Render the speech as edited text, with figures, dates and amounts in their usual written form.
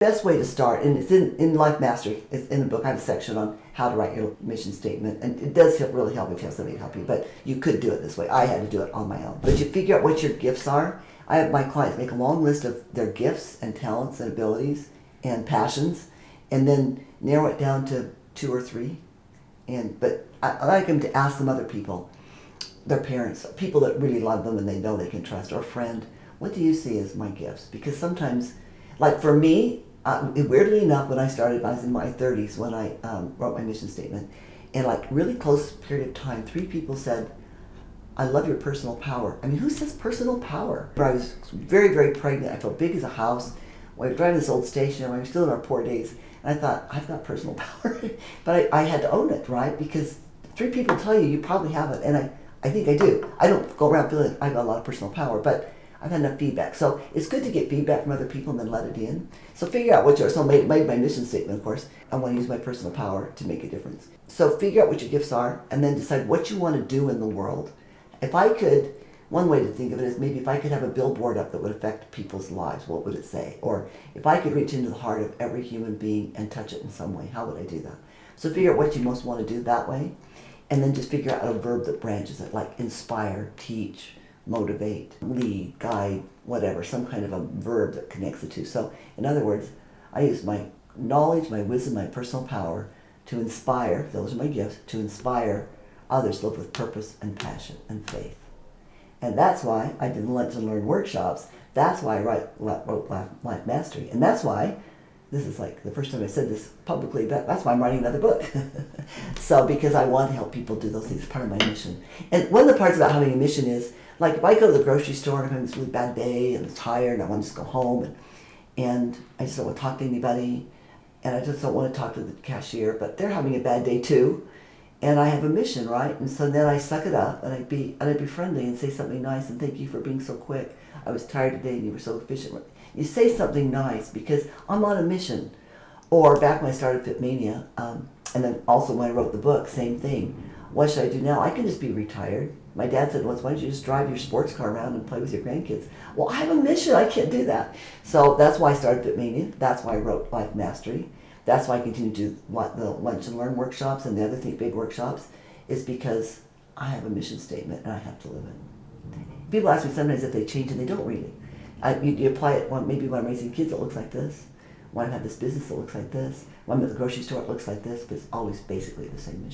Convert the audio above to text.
Best way to start, and it's in Life Mastery, it's in the book. I have a section on how to write your mission statement, and it does really help if you have somebody to help you, but you could do it this way. I had to do it on my own. But you figure out what your gifts are. I have my clients make a long list of their gifts and talents and abilities and passions, and then narrow it down to 2 or 3. But I like them to ask some other people, their parents, people that really love them and they know they can trust, or a friend, what do you see as my gifts? Because sometimes, like for me, weirdly enough, when I started, I was in my 30s when I wrote my mission statement, and like really close period of time, 3 people said, I love your personal power. I mean, who says personal power? I was very, very pregnant. I felt big as a house. We were driving this old station, and we were still in our poor days, and I thought, I've got personal power. But I had to own it, right? Because 3 people tell you, you probably have it, and I think I do. I don't go around feeling I've got a lot of personal power, but I've had enough feedback. So it's good to get feedback from other people and then let it in. So figure out what your, so I made my mission statement, of course. I want to use my personal power to make a difference. So figure out what your gifts are and then decide what you want to do in the world. If I could, one way to think of it is maybe if I could have a billboard up that would affect people's lives, what would it say? Or if I could reach into the heart of every human being and touch it in some way, how would I do that? So figure out what you most want to do that way, and then just figure out a verb that branches it, like inspire, teach, motivate, lead, guide, whatever, some kind of a verb that connects the two. So in other words, I use my knowledge, my wisdom, my personal power to inspire, those are my gifts, to inspire others to live with purpose and passion and faith. And that's why I did the Lunch and Learn workshops. That's why I wrote Life Mastery. And that's why, this is like the first time I said this publicly, that's why I'm writing another book. So because I want to help people do those things, it's part of my mission. And one of the parts about having a mission is, like if I go to the grocery store and I'm having this really bad day and I'm tired and I want to just go home and I just don't want to talk to anybody and I just don't want to talk to the cashier, but they're having a bad day too. And I have a mission, right? And so then I suck it up and I'd be friendly and say something nice and thank you for being so quick. I was tired today and you were so efficient. You say something nice because I'm on a mission. Or back when I started Fitmania, and then also when I wrote the book, same thing. What should I do now? I can just be retired. My dad said once, why don't you just drive your sports car around and play with your grandkids? Well, I have a mission. I can't do that. So that's why I started Fitmania. That's why I wrote Life Mastery. That's why I continue to do the Lunch and Learn workshops and the other Think Big workshops, is because I have a mission statement and I have to live it. People ask me sometimes if they change and they don't really. You apply it, maybe when I'm raising kids it looks like this. When I have this business that looks like this. When I'm at the grocery store it looks like this, but it's always basically the same mission.